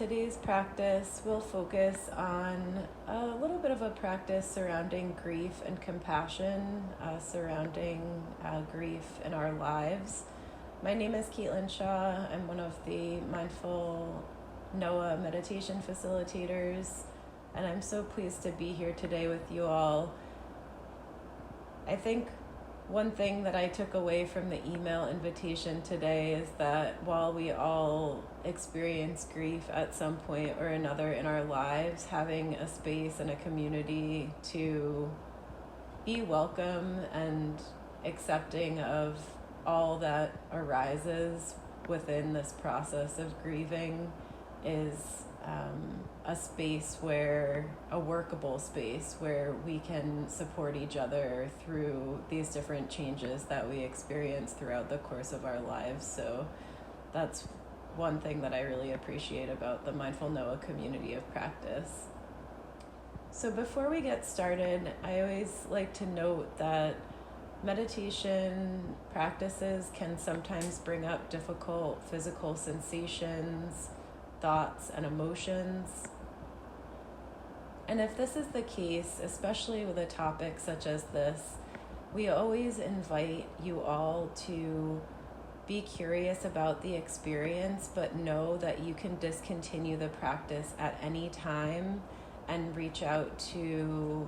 Today's practice will focus on a little bit of a practice surrounding grief and compassion, surrounding grief in our lives. My name is Caitlin Shaw. I'm one of the Mindful Noah meditation facilitators, and I'm so pleased to be here today with you all. I think one thing that I took away from the email invitation today is that while we all experience grief at some point or another in our lives, having a space and a community to be welcome and accepting of all that arises within this process of grieving is a space a workable space where we can support each other through these different changes that we experience throughout the course of our lives. So that's one thing that I really appreciate about the Mindful Noah community of practice. So before we get started, I always like to note that meditation practices can sometimes bring up difficult physical sensations, thoughts, and emotions. And if this is the case, especially with a topic such as this, we always invite you all to be curious about the experience, but know that you can discontinue the practice at any time and reach out to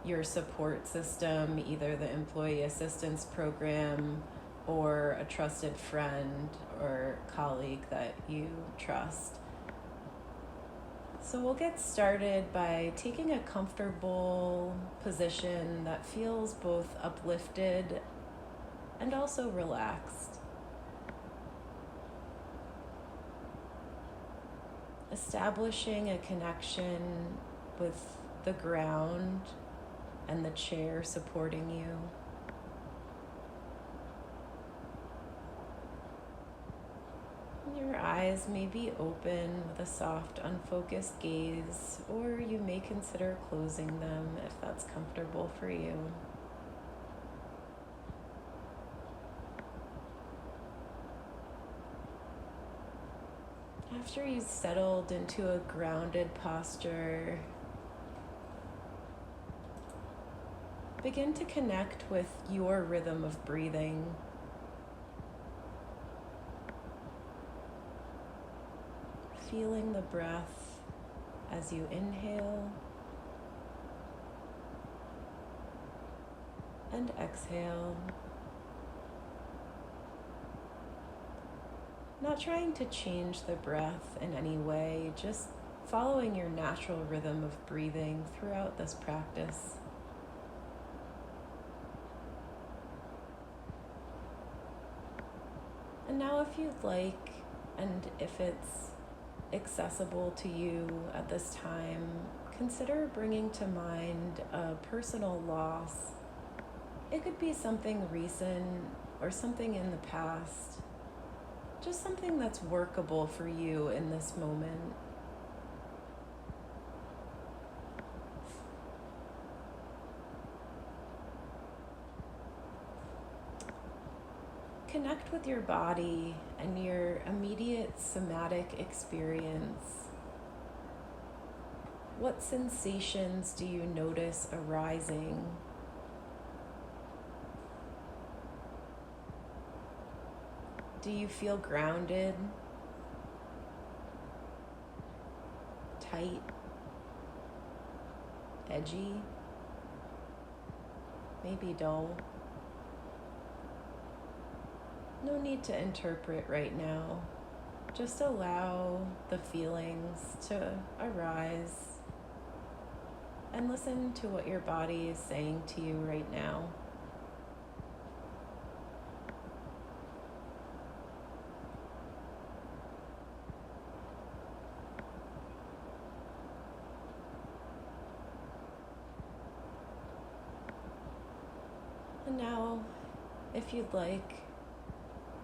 your support system, either the Employee Assistance Program or a trusted friend or colleague that you trust. So we'll get started by taking a comfortable position that feels both uplifted and also relaxed. Establishing a connection with the ground and the chair supporting you. Your eyes may be open with a soft, unfocused gaze, or you may consider closing them if that's comfortable for you. After you've settled into a grounded posture, begin to connect with your rhythm of breathing. Feeling the breath as you inhale and exhale. Not trying to change the breath in any way, just following your natural rhythm of breathing throughout this practice. And now, if you'd like, and if it's accessible to you at this time, consider bringing to mind a personal loss. It could be something recent or something in the past, just something that's workable for you in this moment. Connect with your body and your immediate somatic experience. What sensations do you notice arising? Do you feel grounded, tight, edgy, maybe dull? No need to interpret right now. Just allow the feelings to arise and listen to what your body is saying to you right now. And now, if you'd like,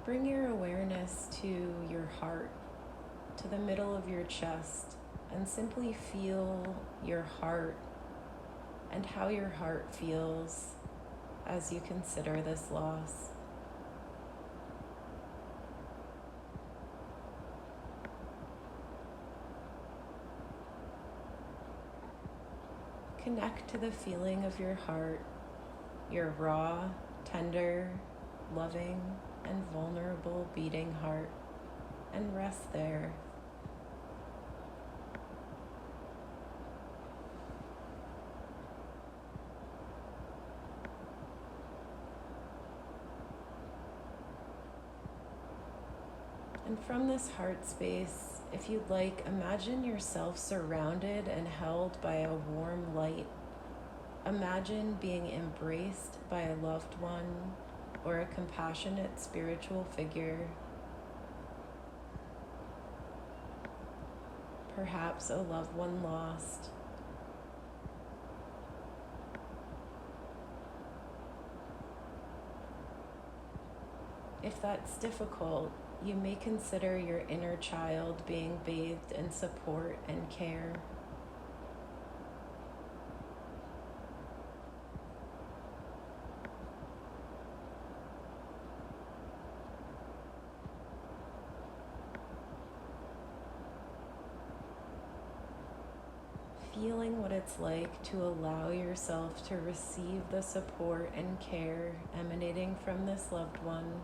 bring your awareness to your heart, to the middle of your chest, and simply feel your heart and how your heart feels as you consider this loss. Connect to the feeling of your heart, your raw, tender, loving, and vulnerable beating heart, and rest there. And from this heart space, if you'd like, imagine yourself surrounded and held by a warm light. Imagine being embraced by a loved one or a compassionate spiritual figure, perhaps a loved one lost. If that's difficult, you may consider your inner child being bathed in support and care. Feeling what it's like to allow yourself to receive the support and care emanating from this loved one.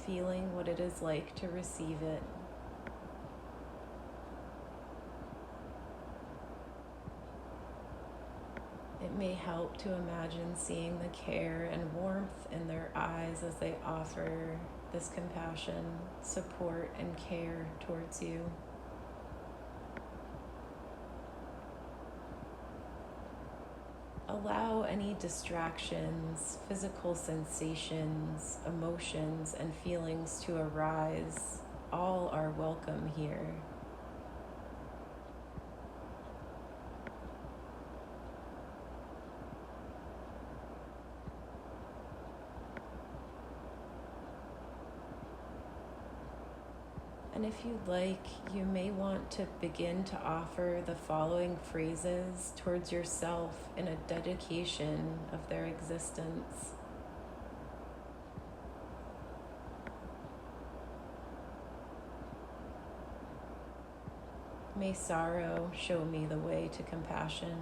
Feeling what it is like to receive it. It may help to imagine seeing the care and warmth in their eyes as they offer this compassion, support, and care towards you. Allow any distractions, physical sensations, emotions, and feelings to arise. All are welcome here. And if you'd like, you may want to begin to offer the following phrases towards yourself in a dedication of their existence. May sorrow show me the way to compassion.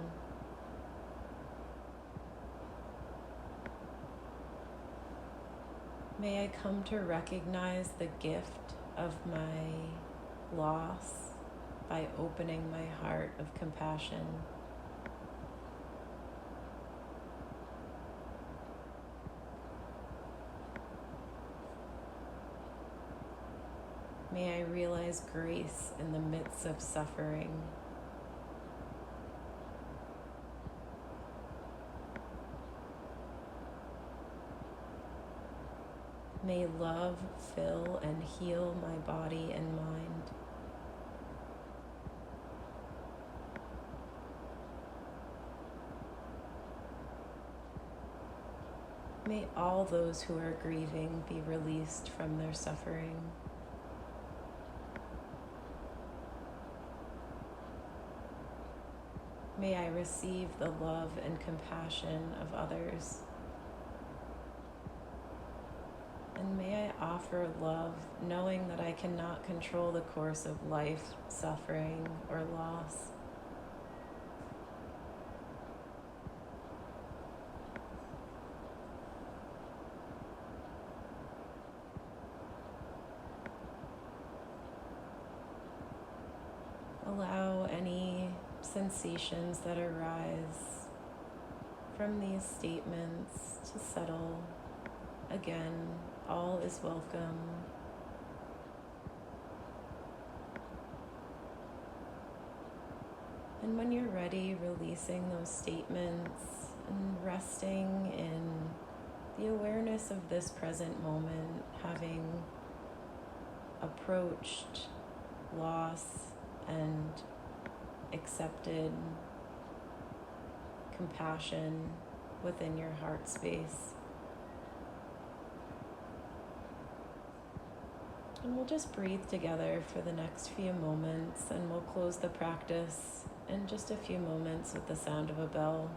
May I come to recognize the gift of my loss by opening my heart of compassion. May I realize grace in the midst of suffering. May love fill and heal my body and mind. May all those who are grieving be released from their suffering. May I receive the love and compassion of others. And may I offer love, knowing that I cannot control the course of life, suffering, or loss. Allow any sensations that arise from these statements to settle. Again, all is welcome. And when you're ready, releasing those statements and resting in the awareness of this present moment, having approached loss and accepted compassion within your heart space. And we'll just breathe together for the next few moments, and we'll close the practice in just a few moments with the sound of a bell.